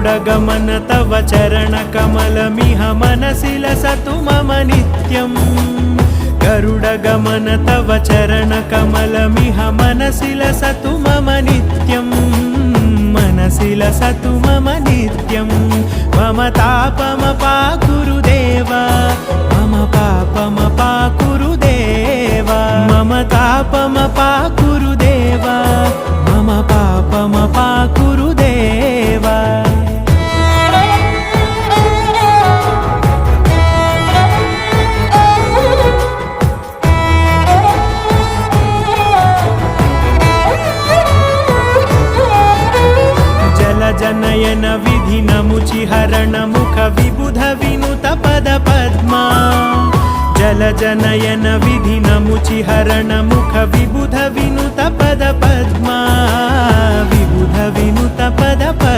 गरुडगमन तव चरणकमलमिह मनसि लसतु मम नित्यम् गरुडगमन तव चरणकमलमिह मनसि लसतु मम नित्यम् मनसि लसतु मम नित्यं मम तापमपाकुरु देवा मम पापमपाकुरु देवा मम तापमपाकुरु देवा मम पापमपाकुरु देवा जनयन विधिन मुचिहरण मुख विबुध विनुत पद पद्मा जल जनयन विधिन मुचिहरण मुख विबुध विनुत पद पद्मा विबुध विनुत पद पद्मा।